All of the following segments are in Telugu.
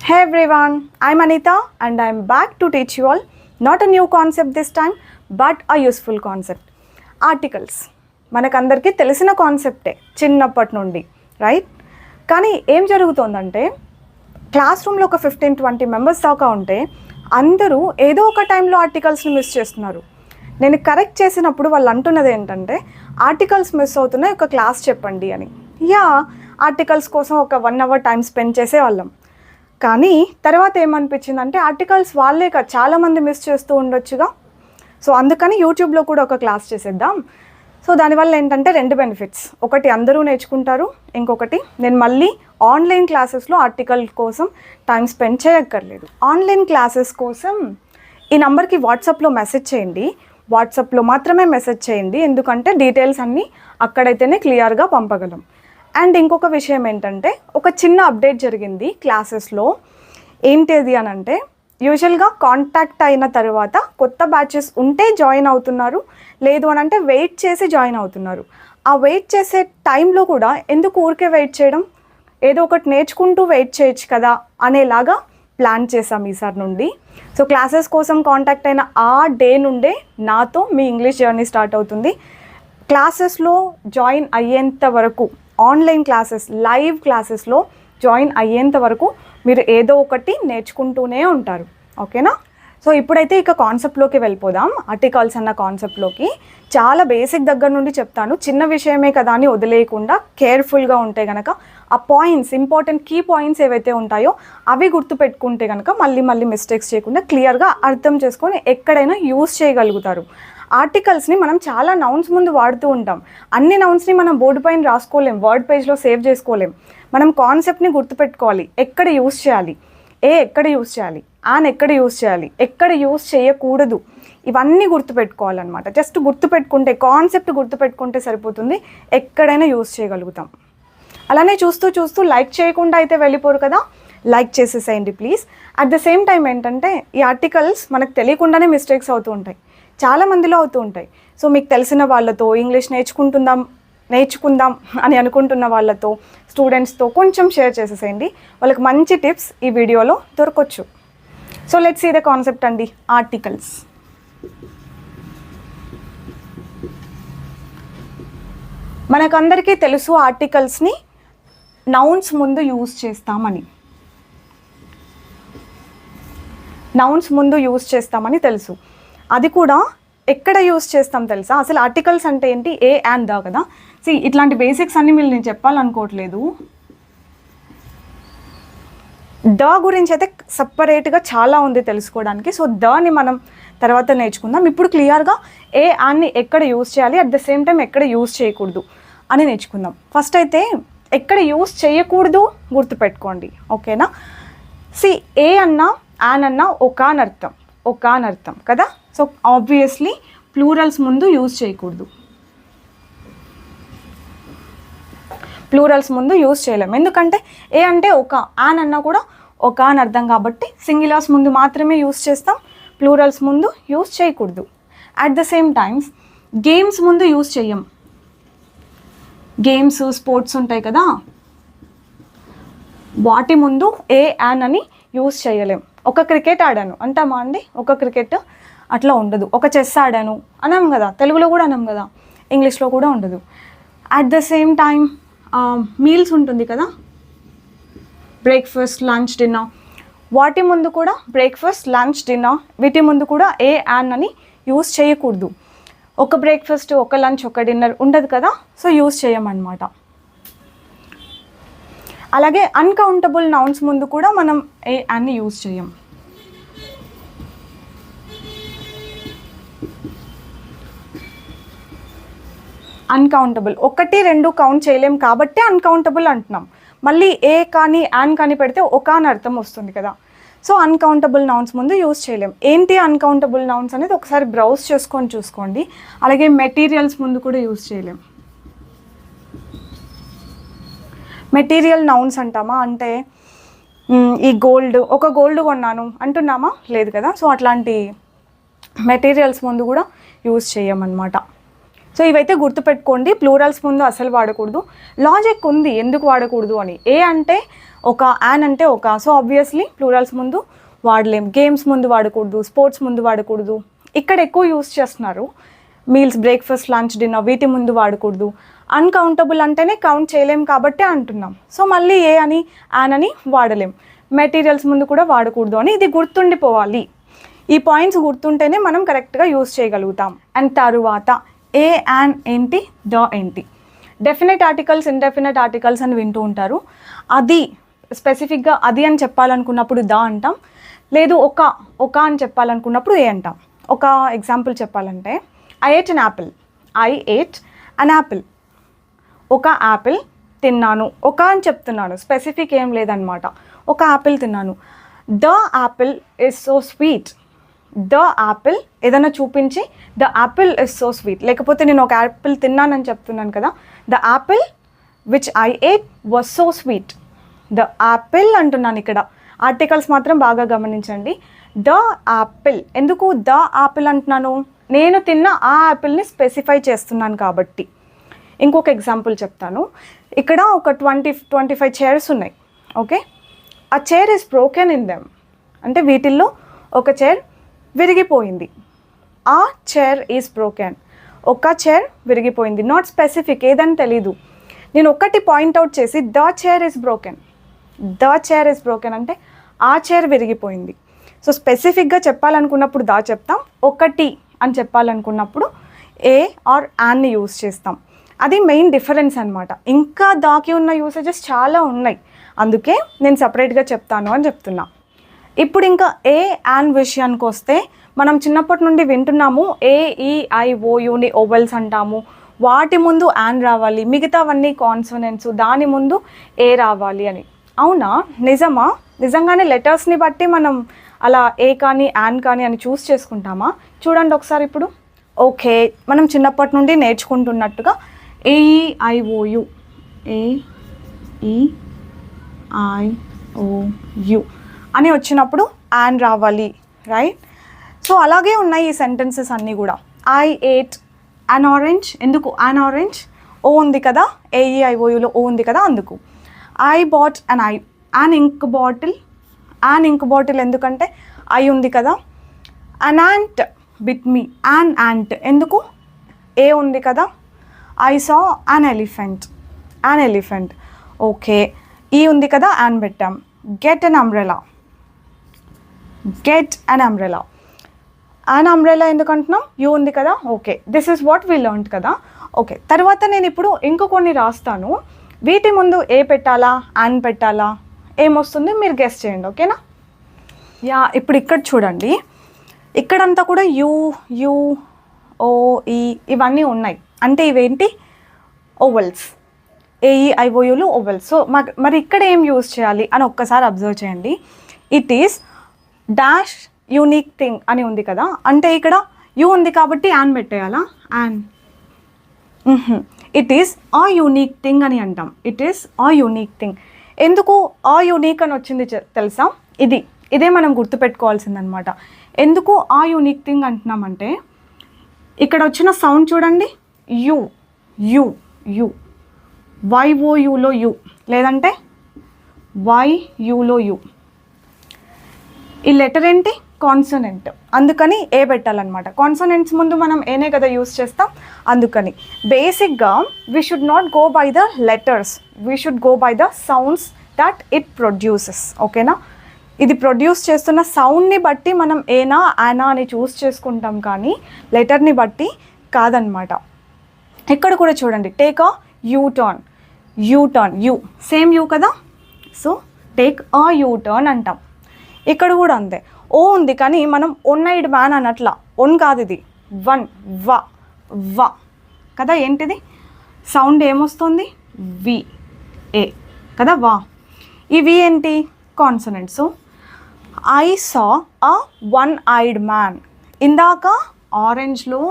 Hey everyone, I'm Anitha and I'm back to teach you all not a new concept this time but a useful concept. Articles. మనకందరికీ తెలిసిన కాన్సెప్టే చిన్నప్పటి నుండి, రైట్? కానీ ఏం జరుగుతోందంటే క్లాస్ రూమ్లో ఒక 15-20 మెంబర్స్ దాకా ఉంటే అందరూ ఏదో ఒక టైంలో ఆర్టికల్స్ని మిస్ చేస్తున్నారు. నేను కరెక్ట్ చేసినప్పుడు వాళ్ళు అంటున్నది ఏంటంటే ఆర్టికల్స్ మిస్ అవుతున్నాయి, ఒక క్లాస్ చెప్పండి అని. ఆర్టికల్స్ కోసం ఒక 1 hour టైం స్పెండ్ చేసేవాళ్ళం. కానీ తర్వాత ఏమనిపించిందంటే ఆర్టికల్స్ వాళ్ళే కదా చాలామంది మిస్ చేస్తూ ఉండొచ్చుగా. సో అందుకని యూట్యూబ్లో కూడా ఒక క్లాస్ చేసేద్దాం. సో దానివల్ల ఏంటంటే 2 బెనిఫిట్స్. ఒకటి అందరూ నేర్చుకుంటారు, ఇంకొకటి నేను మళ్ళీ ఆన్లైన్ క్లాసెస్లో ఆర్టికల్ కోసం టైం స్పెండ్ చేయక్కర్లేదు. ఆన్లైన్ క్లాసెస్ కోసం ఈ నెంబర్కి వాట్సాప్లో మెసేజ్ చేయండి. వాట్సాప్లో మాత్రమే మెసేజ్ చేయండి, ఎందుకంటే డీటెయిల్స్ అన్నీ అక్కడైతేనే క్లియర్గా పంపగలం. అండ్ ఇంకొక విషయం ఏంటంటే ఒక చిన్న అప్డేట్ జరిగింది క్లాసెస్లో. ఏంటిది అని అంటే యూజువల్గా కాంటాక్ట్ అయిన తర్వాత కొత్త బ్యాచెస్ ఉంటే జాయిన్ అవుతున్నారు, లేదు అని అంటే వెయిట్ చేసి జాయిన్ అవుతున్నారు. ఆ వెయిట్ చేసే టైంలో కూడా ఎందుకు ఊరికే వెయిట్ చేయడం, ఏదో ఒకటి నేర్చుకుంటూ వెయిట్ చేయొచ్చు కదా అనేలాగా ప్లాన్ చేసాం ఈసారి నుండి. సో క్లాసెస్ కోసం కాంటాక్ట్ అయిన ఆ డే నుండే నాతో మీ ఇంగ్లీష్ జర్నీ స్టార్ట్ అవుతుంది. క్లాసెస్లో జాయిన్ అయ్యేంత వరకు, ఆన్లైన్ క్లాసెస్ లైవ్ క్లాసెస్లో జాయిన్ అయ్యేంత వరకు మీరు ఏదో ఒకటి నేర్చుకుంటూనే ఉంటారు, ఓకేనా? సో ఇప్పుడైతే ఇక కాన్సెప్ట్లోకి వెళ్ళిపోదాం. ఆర్టికల్స్ అన్న కాన్సెప్ట్లోకి చాలా బేసిక్ దగ్గర నుండి చెప్తాను. చిన్న విషయమే కదా అని వదిలేయకుండా కేర్ఫుల్గా ఉంటే కనుక ఆ పాయింట్స్, ఇంపార్టెంట్ కీ పాయింట్స్ ఏవైతే ఉంటాయో అవి గుర్తుపెట్టుకుంటే కనుక మళ్ళీ మిస్టేక్స్ చేయకుండా క్లియర్గా అర్థం చేసుకొని ఎక్కడైనా యూజ్ చేయగలుగుతారు. ఆర్టికల్స్ని మనం చాలా నౌన్స్ ముందు వాడుతూ ఉంటాం. అన్ని నౌన్స్ని మనం బోర్డు పైన రాసుకోలేం, వర్డ్ పేజ్లో సేవ్ చేసుకోలేం. మనం కాన్సెప్ట్ని గుర్తుపెట్టుకోవాలి. ఎక్కడ యూజ్ చేయాలి, ఎక్కడ యూజ్ చేయాలి, ఎక్కడ యూజ్ చేయాలి, ఎక్కడ యూజ్ చేయకూడదు, ఇవన్నీ గుర్తుపెట్టుకోవాలన్నమాట. జస్ట్ గుర్తుపెట్టుకుంటే, కాన్సెప్ట్ గుర్తుపెట్టుకుంటే సరిపోతుంది, ఎక్కడైనా యూజ్ చేయగలుగుతాం. అలానే చూస్తూ లైక్ చేయకుండా అయితే వెళ్ళిపోరు కదా, లైక్ చేసేసేయండి please. At the same time ఏంటంటే ఈ ఆర్టికల్స్ మనకు తెలియకుండానే మిస్టేక్స్ అవుతూ ఉంటాయి, చాలా మందిలో అవుతూ ఉంటాయి. సో మీకు తెలిసిన వాళ్ళతో ఇంగ్లీష్ నేర్చుకుందాం అని అనుకుంటున్న వాళ్ళతో, స్టూడెంట్స్తో కొంచెం షేర్ చేసేసేయండి. వాళ్ళకి మంచి టిప్స్ ఈ వీడియోలో దొరకొచ్చు. So let's see the concept అండి. ఆర్టికల్స్. మనకందరికీ తెలుసు ఆర్టికల్స్ని నౌన్స్ ముందు యూజ్ చేస్తామని. నౌన్స్ ముందు యూజ్ చేస్తామని తెలుసు. అది కూడా ఎక్కడ యూజ్ చేస్తాం తెలుసా? అసలు ఆర్టికల్స్ అంటే ఏంటి? ఏ అండ్ ద కదా. ఇట్లాంటి బేసిక్స్ అన్నీ మీరు నేను చెప్పాలనుకోవట్లేదు. ద గురించి అయితే సపరేట్గా చాలా ఉంది తెలుసుకోవడానికి. సో దాన్ని మనం తర్వాత నేర్చుకుందాం. ఇప్పుడు క్లియర్గా ఏ అండ్ని ఎక్కడ యూజ్ చేయాలి, అట్ ద సేమ్ టైం ఎక్కడ యూజ్ చేయకూడదు అని నేర్చుకుందాం. ఫస్ట్ అయితే ఎక్కడ యూజ్ చేయకూడదు గుర్తుపెట్టుకోండి, ఓకేనా? ఏ అన్నా యాన్ అన్నా ఒక అని అర్థం కదా. సో ఆబ్వియస్లీ ప్లూరల్స్ ముందు యూజ్ చేయకూడదు, ప్లూరల్స్ ముందు యూజ్ చేయలేము. ఎందుకంటే ఏ అంటే ఒక, యాన్ అన్నా కూడా ఒక అని అర్థం కాబట్టి సింగులర్స్ ముందు మాత్రమే యూజ్ చేస్తాం, ప్లూరల్స్ ముందు యూజ్ చేయకూడదు. At the same times games ముందు యూజ్ చేయం. గేమ్స్, స్పోర్ట్స్ ఉంటాయి కదా, వాటి ముందు ఏ యాన్ అని యూజ్ చేయలేం. ఒక క్రికెట్ ఆడాను అంటామా అండి? ఒక క్రికెట్ అట్లా ఉండదు. ఒక చెస్ ఆడాను అన్నాం కదా, తెలుగులో కూడా అన్నాం కదా, ఇంగ్లీష్లో కూడా ఉండదు. At the same time meals ఉంటుంది కదా, బ్రేక్ఫాస్ట్, లంచ్, డిన్నర్, వాటి ముందు కూడా బ్రేక్ఫాస్ట్, లంచ్, డిన్నర్ వీటి ముందు కూడా ఏ యాన్ అని యూజ్ చేయకూడదు. ఒక బ్రేక్ఫాస్ట్, ఒక లంచ్, ఒక డిన్నర్ ఉండదు కదా, సో యూజ్ చేయమన్నమాట. అలాగే అన్కౌంటబుల్ నౌన్స్ ముందు కూడా మనం ఏ యాన్ని యూజ్ చేయం. అన్కౌంటబుల్ 1, 2 కౌంట్ చేయలేం కాబట్టి అన్కౌంటబుల్ అంటున్నాం. మళ్ళీ ఏ కానీ యాన్ కానీ పెడితే ఒక అని అర్థం వస్తుంది కదా. సో అన్కౌంటబుల్ నౌన్స్ ముందు యూజ్ చేయలేం. ఏంటి అన్కౌంటబుల్ నౌన్స్ అనేది ఒకసారి బ్రౌజ్ చేసుకొని చూసుకోండి. అలాగే మెటీరియల్స్ ముందు కూడా యూజ్ చేయలేం. మెటీరియల్ నౌన్స్ అంటామా అంటే ఈ గోల్డ్, ఒక గోల్డ్ కొన్నాను అంటున్నామా? లేదు కదా. సో అట్లాంటి మెటీరియల్స్ ముందు కూడా యూజ్ చేయమన్నమాట. సో ఇవైతే గుర్తుపెట్టుకోండి, ప్లూరల్స్ ముందు అసలు వాడకూడదు. లాజిక్ ఉంది ఎందుకు వాడకూడదు అని. ఏ అంటే ఒక, యాన్ అంటే ఒక, సో ఆబ్వియస్లీ ప్లూరల్స్ ముందు వాడలేం. గేమ్స్ ముందు వాడకూడదు, స్పోర్ట్స్ ముందు వాడకూడదు. ఇక్కడ ఎక్కువ యూస్ చేస్తున్నారు, మీల్స్, బ్రేక్ఫాస్ట్, లంచ్, డిన్నర్, వీటి ముందు వాడకూడదు. అన్కౌంటబుల్ అంటేనే కౌంట్ చేయలేం కాబట్టి అంటున్నాం. సో మళ్ళీ ఏ అని, యాన్ అని వాడలేం. మెటీరియల్స్ ముందు కూడా వాడకూడదు అని ఇది గుర్తుండిపోవాలి. ఈ పాయింట్స్ గుర్తుంటేనే మనం కరెక్ట్గా యూస్ చేయగలుగుతాం. అండ్ తరువాత ఏ, యాన్ ఏంటి, ద ఏంటి. డెఫినెట్ ఆర్టికల్స్, ఇండెఫినెట్ ఆర్టికల్స్ అని వింటూ ఉంటారు. అది స్పెసిఫిక్గా అది అని చెప్పాలనుకున్నప్పుడు ద అంటాం, లేదు ఒక అని చెప్పాలనుకున్నప్పుడు ఏ అంటాం. ఒక ఎగ్జాంపుల్ చెప్పాలంటే I ate an apple. I ate an apple. ఒక యాపిల్ తిన్నాను. ఒక అని చెప్తున్నాను, స్పెసిఫిక్ ఏం లేదనమాట. ఒక యాపిల్ తిన్నాను. The Apple is so sweet. The Apple ఏదైనా చూపించి the Apple is so sweet, లేకపోతే నేను ఒక యాపిల్ తిన్నానని చెప్తున్నాను కదా, the Apple which I ate was so sweet. The Apple అంటున్నాను. ఇక్కడ ఆర్టికల్స్ మాత్రం బాగా గమనించండి. ద యాపిల్, ఎందుకు ద యాపిల్ అంటున్నాను, నేను తిన్న ఆ యాపిల్ని స్పెసిఫై చేస్తున్నాను కాబట్టి. ఇంకొక ఎగ్జాంపుల్ చెప్తాను. ఇక్కడ ఒక 25 చైర్స్ ఉన్నాయి. ఓకే, ఆ chair is broken in them, అంటే వీటిల్లో ఒక చైర్ విరిగిపోయింది. ఆ చైర్ ఈజ్ బ్రోకెన్, ఒక చైర్ విరిగిపోయింది. నాట్ స్పెసిఫిక్, ఏదని తెలీదు. నేను ఒకటి పాయింట్అవుట్ చేసి the chair is broken, the chair is broken అంటే ఆ చైర్ విరిగిపోయింది. సో స్పెసిఫిక్గా చెప్పాలనుకున్నప్పుడు దా చెప్తాం, ఒకటి అని చెప్పాలనుకున్నప్పుడు ఏ ఆర్ యాన్ని యూస్ చేస్తాం. అది మెయిన్ డిఫరెన్స్ అనమాట. ఇంకా దాకి ఉన్న యూసేజెస్ చాలా ఉన్నాయి, అందుకే నేను సపరేట్గా చెప్తాను అని చెప్తున్నా. ఇప్పుడు ఇంకా ఏ, యాన్ విషయానికి వస్తే మనం చిన్నప్పటి నుండి వింటున్నాము ఏ, ఈ, ఐ, ఓ, యూని ఓవెల్స్ అంటాము. వాటి ముందు యాన్ రావాలి, మిగతావన్నీ కాన్సోనెంట్స్, దాని ముందు ఏ రావాలి అని. అవునా, నిజమా? నిజంగానే లెటర్స్ని బట్టి మనం అలా ఏ కానీ, యాన్ కానీ అని చూస్ చేసుకుంటామా? చూడండి ఒకసారి ఇప్పుడు. ఓకే, మనం చిన్నప్పటి నుండి నేర్చుకుంటున్నట్టుగా ఏ, ఐ, ఓ, యు, ఏ, ఈ, ఐ, ఓ, యు అని వచ్చినప్పుడు యాన్ రావాలి, రైట్? సో అలాగే ఉన్నాయి ఈ సెంటెన్సెస్ అన్నీ కూడా. ఐ ఏట్ అన్ ఆరెంజ్, ఎందుకు అన్ ఆరెంజ్, ఓ ఉంది కదా, ఏఈఐఓయులో ఓ ఉంది కదా అందుకు. I bought an ink bottle, an ink bottle ఎందుకంటే ఐ ఉంది కదా. An ant bit me, an ant ఎందుకు, ఏ ఉంది కదా. I saw an elephant, an elephant. Okay, E ఉంది కదా, యాన్ పెట్టాం. Get an umbrella, get an umbrella. An umbrella ఎందుకు అంటున్నాం, యూ ఉంది కదా. Okay, this is what we learned కదా. ఓకే, తర్వాత నేను ఇప్పుడు ఇంకో కొన్ని రాస్తాను, వీటి ముందు ఏ పెట్టాలా, యాన్ పెట్టాలా, ఏమొస్తుంది మీరు గెస్ చేయండి, ఓకేనా? యా, ఇప్పుడు ఇక్కడ చూడండి, ఇక్కడంతా కూడా యూ, యూ, ఓ, ఈ ఇవన్నీ ఉన్నాయి. అంటే ఇవేంటి, vowels. A, E vowels. So మరి ఇక్కడ ఏం యూజ్ చేయాలి అని ఒక్కసారి అబ్జర్వ్ చేయండి. It is dash unique thing అని ఉంది కదా, అంటే ఇక్కడ యూ ఉంది కాబట్టి యాన్ పెట్టేయాలా, an. It is a unique thing అని అంటాం. It is a unique thing. ఎందుకు ఆ యూనిక్ అని వచ్చింది తెలుసా? ఇదే మనం గుర్తుపెట్టుకోవాల్సిందనమాట. ఎందుకు ఆ యూనిక్ థింగ్ అంటున్నామంటే ఇక్కడ వచ్చిన సౌండ్ చూడండి, యు, యు, యు, వైఓయులో యు, లేదంటే వైయులో యు. ఈ లెటర్ ఏంటి, కాన్సోనెంట్, అందుకని ఏ పెట్టాలన్నమాట. కాన్సోనెంట్స్ ముందు మనం ఏనే కదా యూస్ చేస్తాం, అందుకని. బేసిక్గా we should not go by the letters, we should go by the sounds that it produces, ఓకేనా? ఇది ప్రొడ్యూస్ చేస్తున్న సౌండ్ని బట్టి మనం ఏనా, యానా అని చూస్ చేసుకుంటాం, కానీ లెటర్ని బట్టి కాదనమాట. ఇక్కడ కూడా చూడండి, take a U turn, U turn, U same U కదా, so take a U turn అంటాం. ఇక్కడ కూడా అంతే, ఓ ఉంది కానీ మనం ఒన్ ఐడ్ మ్యాన్ అనట్లా, ఒన్ కాదు ఇది, వన్, వ, వ కదా. ఏంటిది సౌండ్ ఏమొస్తుంది, వి, ఏ కదా, వా. ఇవి ఏంటి, consonants. I saw a one eyed man. ఇందాక ఆరెంజ్లో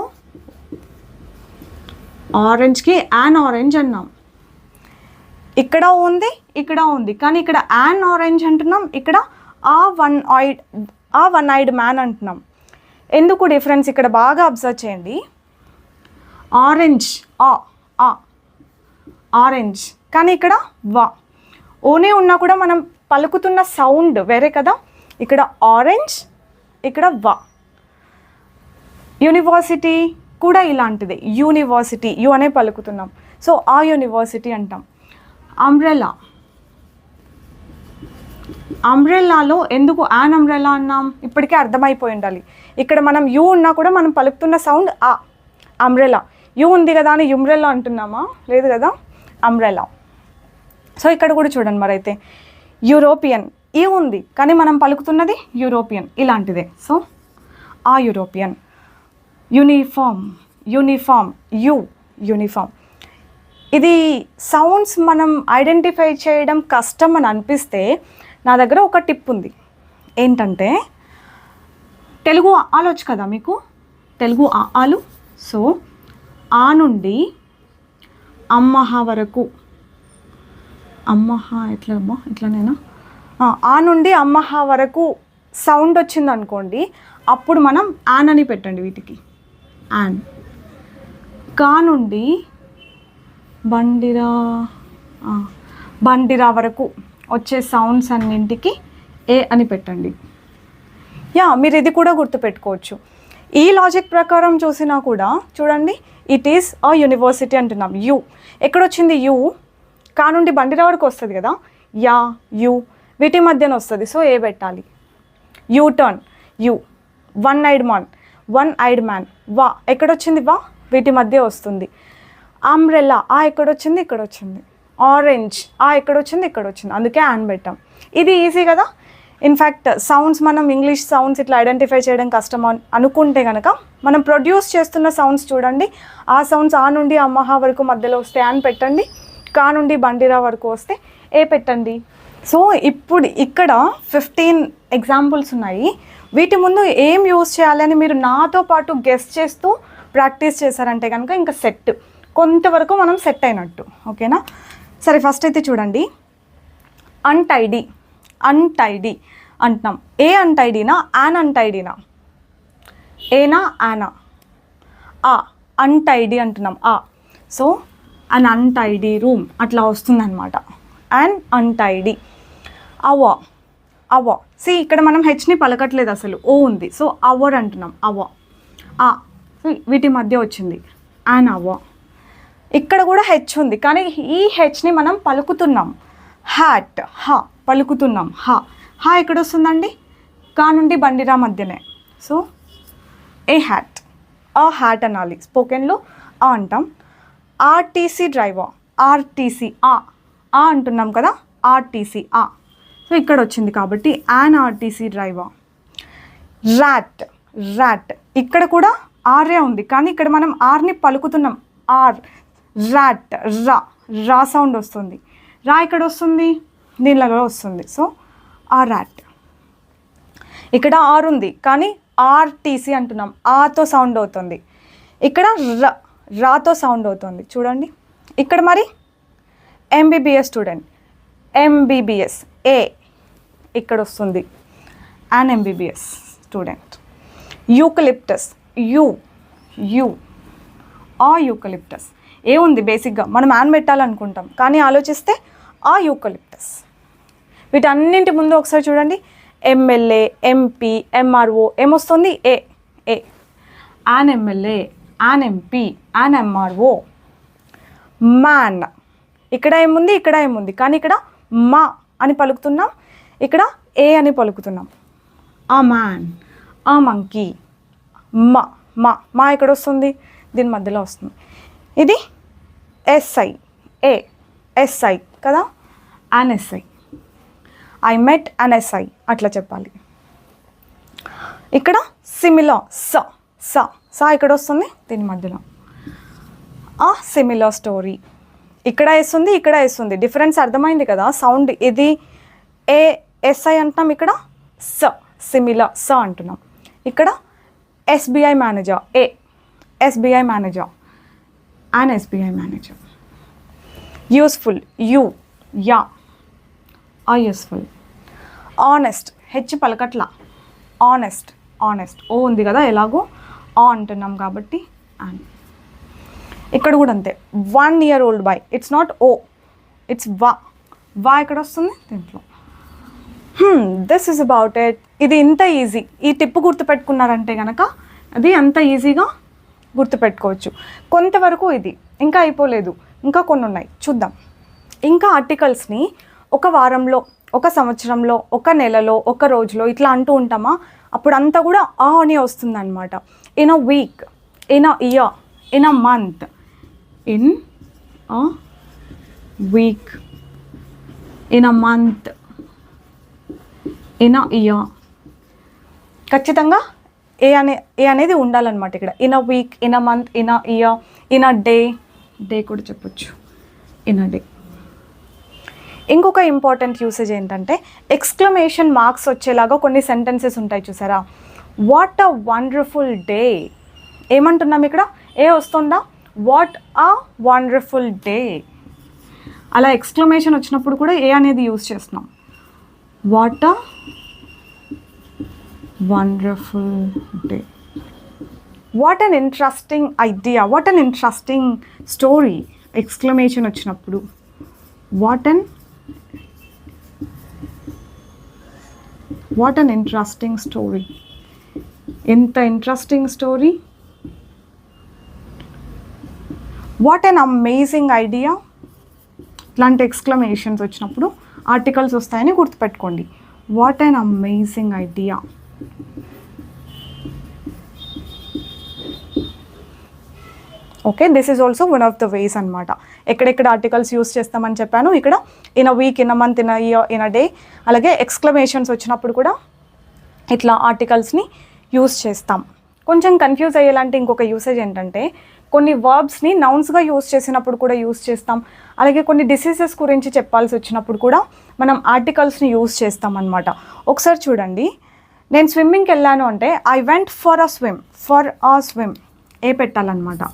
ఆరెంజ్కి యాన్ ఆరెంజ్ అన్నాం, ఇక్కడ ఉంది, ఇక్కడ ఉంది, కానీ ఇక్కడ యాన్ ఆరెంజ్ అంటున్నాం, ఇక్కడ ఆ వన్ ఐడ్ మ్యాన్ అంటున్నాం. ఎందుకు డిఫరెన్స్ ఇక్కడ బాగా అబ్జర్వ్ చేయండి. ఆరెంజ్ ఆ ఆ ఆరెంజ్, కానీ ఇక్కడ వా. ఓనే ఉన్నా కూడా మనం పలుకుతున్న సౌండ్ వేరే కదా. ఇక్కడ ఆరెంజ్, ఇక్కడ వా. యూనివర్సిటీ కూడా ఇలాంటిదే, యూనివర్సిటీ యు అనే పలుకుతున్నాం, సో ఆ యూనివర్సిటీ అంటాం. అంబ్రెలా, అంబ్రెల్లాలో ఎందుకు యాన్ అంబ్రెల్లా అన్నాం ఇప్పటికే అర్థమైపోయి ఉండాలి. ఇక్కడ మనం యూ ఉన్నా కూడా మనం పలుకుతున్న సౌండ్ ఆ. అంబ్రెలా, యూ ఉంది కదా అని యుమ్రెల్లా అంటున్నామా, లేదు కదా, అంబ్రెలా. సో ఇక్కడ కూడా చూడండి మరి అయితే యూరోపియన్ ఈ ఉంది కానీ మనం పలుకుతున్నది యూరోపియన్, ఇలాంటిదే. సో ఆ European. Uniform, uniform you, uniform. ఇది సౌండ్స్ మనం ఐడెంటిఫై చేయడం కష్టం అని అనిపిస్తే నా దగ్గర ఒక టిప్ ఉంది. ఏంటంటే తెలుగు ఆలోచు కదా మీకు, తెలుగు ఆలు. సో ఆ నుండి అమ్మహ వరకు, అమ్మహ ఎట్లా అమ్మా ఇట్లానేనా, ఆ నుండి అమ్మహ వరకు సౌండ్ వచ్చింది అనుకోండి, అప్పుడు మనం యాన్ అని పెట్టండి వీటికి, యాన్. కా నుండి బండిరా, బండిరా వరకు వచ్చే సౌండ్స్ అన్నింటికి ఏ అని పెట్టండి. యా, మీరు ఇది కూడా గుర్తుపెట్టుకోవచ్చు. ఈ లాజిక్ ప్రకారం చూసినా కూడా చూడండి, ఇట్ ఈస్ అ యూనివర్సిటీ అంటున్నాం. యూ ఎక్కడొచ్చింది, యూ కా నుండి బండిరా వరకు వస్తుంది కదా, యా యూ వీటి మధ్యన వస్తుంది, సో ఏ పెట్టాలి. You turn you. One eyed man, one eyed man, వా ఎక్కడొచ్చింది, వా వీటి మధ్య వస్తుంది. అంబ్రెల్లా ఆ ఎక్కడొచ్చింది, ఇక్కడ వచ్చింది. ఆరెంజ్ ఆ ఎక్కడొచ్చింది, ఇక్కడ వచ్చింది, అందుకే యాన్ పెట్టాం. ఇది ఈజీ కదా. ఇన్ఫ్యాక్ట్ సౌండ్స్ మనం ఇంగ్లీష్ సౌండ్స్ ఇట్లా ఐడెంటిఫై చేయడం కష్టం అనుకుంటే కనుక మనం ప్రొడ్యూస్ చేస్తున్న సౌండ్స్ చూడండి, ఆ సౌండ్స్ ఆ నుండి అమ్మహ వరకు మధ్యలో వస్తే యాన్ పెట్టండి, కా నుండి బండిరా వరకు వస్తే ఏ పెట్టండి. సో ఇప్పుడు ఇక్కడ 15 ఎగ్జాంపుల్స్ ఉన్నాయి. వీటి ముందు ఏం యూజ్ చేయాలని మీరు నాతో పాటు గెస్ చేస్తూ ప్రాక్టీస్ చేశారంటే కనుక ఇంకా సెట్, కొంతవరకు మనం సెట్ అయినట్టు. ఓకేనా. సరే ఫస్ట్ అయితే చూడండి, అన్టైడీ, అన్టైడీ అంటున్నాం. ఏ అన్టైడీనా, యాన్ అన్టైడీనా, ఏనా యానా, ఆ అన్టైడీ అంటున్నాం, ఆ. సో అన్ అన్టైడీ రూమ్ అట్లా వస్తుందన్నమాట, అండ్ అన్టైడీ. అవ, అవ. సి ఇక్కడ మనం హెచ్ని పలకట్లేదు అసలు, ఓ ఉంది, సో అవర్ అంటున్నాం, అవ. ఆ వీటి మధ్య వచ్చింది, యాన్ అవ. ఇక్కడ కూడా హెచ్ ఉంది కానీ ఈ హెచ్ని మనం పలుకుతున్నాం, హ్యాట్ హా పలుకుతున్నాం, హా. హా ఎక్కడ వస్తుందండి, కా నుండి బండిరా మధ్యనే, సో ఏ హ్యాట్, ఆ హ్యాట్ అనాలి. స్పోకెన్లో ఆ అంటాం. ఆర్టీసీ డ్రైవర్, ఆర్టీసీ ఆ అంటున్నాం కదా, ఆర్టీసీ ఆ. సో ఇక్కడ వచ్చింది కాబట్టి an RTC driver. Rat, rat ఇక్కడ కూడా ఆర్ఏ ఉంది కానీ ఇక్కడ మనం ఆర్ని పలుకుతున్నాం, ఆర్. ర్యాట్ రా, రా సౌండ్ వస్తుంది, రా ఇక్కడ వస్తుంది, దీనిలో వస్తుంది, సో ఆ ర్యాట్. ఇక్కడ ఆర్ ఉంది కానీ ఆర్టీసీ అంటున్నాం, ఆతో సౌండ్ అవుతుంది. ఇక్కడ రాతో సౌండ్ అవుతుంది చూడండి. ఇక్కడ మరి ఎంబీబీఎస్ స్టూడెంట్, ఎంబీబీఎస్ ఏ ఇక్కడ వస్తుంది, and MBBS student. Eucalyptus you, you ఆ యూకలిప్టస్. ఏ ఉంది బేసిక్గా మనం యాన్ పెట్టాలనుకుంటాం కానీ ఆలోచిస్తే ఆ యూకలిప్టస్. వీటన్నింటి ముందు ఒకసారి చూడండి, ఎమ్మెల్యే, ఎంపీ, ఎంఆర్ఓ ఏమొస్తుంది, A A. An MLA, an MP, an MRO. Man ఇక్కడ ఏముంది, ఇక్కడ ఏముంది కానీ ఇక్కడ మా అని పలుకుతున్నాం, ఇక్కడ ఏ అని పలుకుతున్నాం. ఆ మ్యాన్, ఆ మంకీ, మా మా మా ఇక్కడ వస్తుంది, దీని మధ్యలో వస్తుంది. ఇది ఎస్ఐ, ఏ ఎస్ఐ కదా, an SI. I met an SI అట్లా చెప్పాలి. ఇక్కడ సిమిలర్, స స సా ఇక్కడ వస్తుంది, దీని మధ్యలో ఆ సిమిలర్ స్టోరీ. ఇక్కడ వేస్తుంది, ఇక్కడ వేస్తుంది, డిఫరెన్స్ అర్థమైంది కదా. సౌండ్ ఇది ఏ ఎస్ఐ అంటున్నాం, ఇక్కడ స సిమిలర్ స అంటున్నాం. ఇక్కడ SBI manager, A SBI manager, and SBI manager. Useful U, yeah a useful. Honest H పలకట్లా, ఆనెస్ట్, ఆనెస్ట్ ఓ ఉంది కదా ఎలాగో ఆ అంటున్నాం కాబట్టి అండ్. ఇక్కడ కూడా అంతే 1 year old boy. It's not oh, it's వా ఇక్కడ వస్తుంది దీంట్లో. This is about it. ఇది ఇంత ఈజీ. ఈ టిప్ గుర్తుపెట్టుకున్నారంటే కనుక అది అంత ఈజీగా గుర్తుపెట్టుకోవచ్చు. కొంతవరకు ఇది ఇంకా అయిపోలేదు, ఇంకా కొన్ని ఉన్నాయి చూద్దాం. ఇంకా ఆర్టికల్స్ని ఒక వారంలో, ఒక సంవత్సరంలో, ఒక నెలలో, ఒక రోజులో ఇట్లా అంటూ ఉంటామా, అప్పుడు అంతా కూడా ఆ అని వస్తుంది అనమాట. In a week, in a year, in a month, in a week, in a month, in a year. ఖచ్చితంగా ఏ అనేది ఉండాలన్నమాట ఇక్కడ. In a week, in a month, in a year, in a day కూడా చెప్పొచ్చు, ఇన్ అ డే. ఇంకొక ఇంపార్టెంట్ యూసేజ్ ఏంటంటే ఎక్స్క్లమేషన్ మార్క్స్ వచ్చేలాగా కొన్ని సెంటెన్సెస్ ఉంటాయి చూసారా. What a wonderful day. ఏమంటున్నాం ఇక్కడ? ఏ వస్తుందా? What a wonderful day. అలా ఎక్స్క్లమేషన్ వచ్చినప్పుడు కూడా ఏ అనేది యూజ్ చేస్తున్నాం. What a wonderful day. What an interesting idea, what an interesting story. Exclamation వచ్చినప్పుడు వాట్ అన్ ఇంట్రెస్టింగ్ స్టోరీ. ఎంత interesting story. What an amazing idea. ఇట్లాంటి ఎక్స్క్లమేషన్స్ వచ్చినప్పుడు ఆర్టికల్స్ వస్తాయని గుర్తుపెట్టుకోండి. What an amazing idea. Okay, this is also one of the ways అనమాట. ఎక్కడెక్కడ ఆర్టికల్స్ యూస్ చేస్తామని చెప్పాను. ఇక్కడ in a week, in a month, in a year, in a day. అలాగే ఎక్స్క్లమేషన్స్ వచ్చినప్పుడు కూడా ఇట్లా ఆర్టికల్స్ని యూస్ చేస్తాం. కొంచెం కన్ఫ్యూజ్ అయ్యేలాంటి ఇంకొక యూసేజ్ ఏంటంటే కొన్ని వర్బ్స్ని నౌన్స్గా యూస్ చేసినప్పుడు కూడా యూస్ చేస్తాం. అలాగే కొన్ని డిసీజెస్ గురించి చెప్పాల్సి వచ్చినప్పుడు కూడా మనం ఆర్టికల్స్ని యూస్ చేస్తాం అన్నమాట. ఒకసారి చూడండి, నేను స్విమ్మింగ్కి వెళ్ళాను అంటే I went for a swim. A పెట్టాలన్నమాట.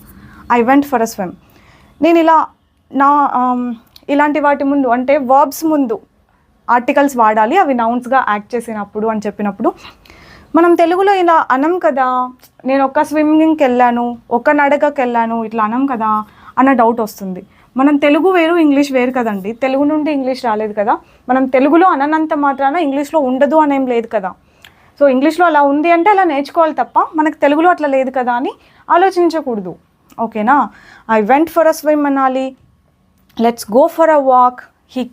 I went for a swim. నేను ఇలాంటి వాటి ముందు అంటే వర్బ్స్ ముందు ఆర్టికల్స్ వాడాలి, అవి నౌన్స్గా యాక్ట్ చేసినప్పుడు అని చెప్పినప్పుడు మనం తెలుగులో ఇలా అనం కదా. నేను ఒక స్విమ్మింగ్కి వెళ్ళాను, ఒక నడకకి వెళ్ళాను, ఇట్లా అనం కదా అన్న డౌట్ వస్తుంది. మనం తెలుగు వేరు, ఇంగ్లీష్ వేరు కదండి. తెలుగు నుండి ఇంగ్లీష్ రాలేదు కదా. మనం తెలుగులో అననంత మాత్రాన ఇంగ్లీష్లో ఉండదు అనేం లేదు కదా. సో ఇంగ్లీష్లో అలా ఉంది అంటే అలా నేర్చుకోవాలి తప్ప మనకు తెలుగులో అట్లా లేదు కదా అని ఆలోచించకూడదు. ఓకేనా. I went for a swim అనాలి. Let's go for a walk. He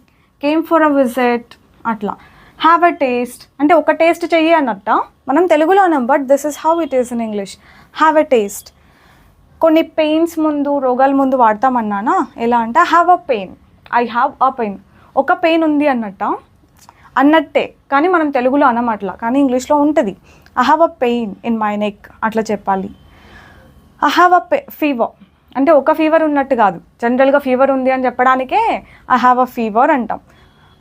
came for a visit. అట్లా. హ్యావ్ అ టేస్ట్ అంటే ఒక టేస్ట్ చెయ్యి అన్నట్ట మనం తెలుగులో అన్నాం, but this is how it is in English. Have a taste. కొన్ని పెయిన్స్ ముందు, రోగాల ముందు వాడతామన్నానా. ఎలా అంటే have a pain, I have a pain. ఒక పెయిన్ ఉంది అన్నట్టే, కానీ మనం తెలుగులో అనం అట్లా, కానీ ఇంగ్లీష్లో ఉంటుంది. I have a pain in my neck అట్లా చెప్పాలి. ఐ హ్యావ్ అ ఫీవర్ అంటే ఒక ఫీవర్ ఉన్నట్టు కాదు, జనరల్గా ఫీవర్ ఉంది అని చెప్పడానికే ఐ హ్యావ్ అ ఫీవర్ అంటాం.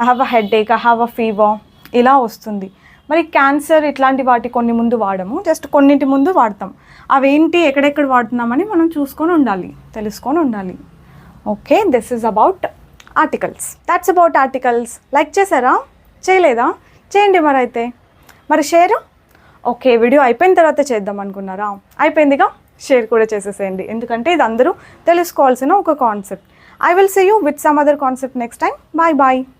I have a headache, I have a fever ఇలా వస్తుంది. మరి క్యాన్సర్ ఇట్లాంటి వాటి కొన్ని ముందు వాడము, జస్ట్ కొన్నింటి ముందు వాడతాం. అవేంటి, ఎక్కడెక్కడ వాడుతున్నామని మనం చూసుకొని ఉండాలి, తెలుసుకొని ఉండాలి. Okay, this is about articles. That's about articles. Like చేశారా? చేయలేదా? చేయండి మరి అయితే. మరి షేర్. ఓకే, వీడియో అయిపోయిన తర్వాత చేద్దాం అనుకున్నారా? అయిపోయిందిగా, షేర్ కూడా చేసేసేయండి. ఎందుకంటే ఇది అందరూ తెలుసుకోవాల్సిన ఒక concept. I will see you with some other concept next time. Bye bye.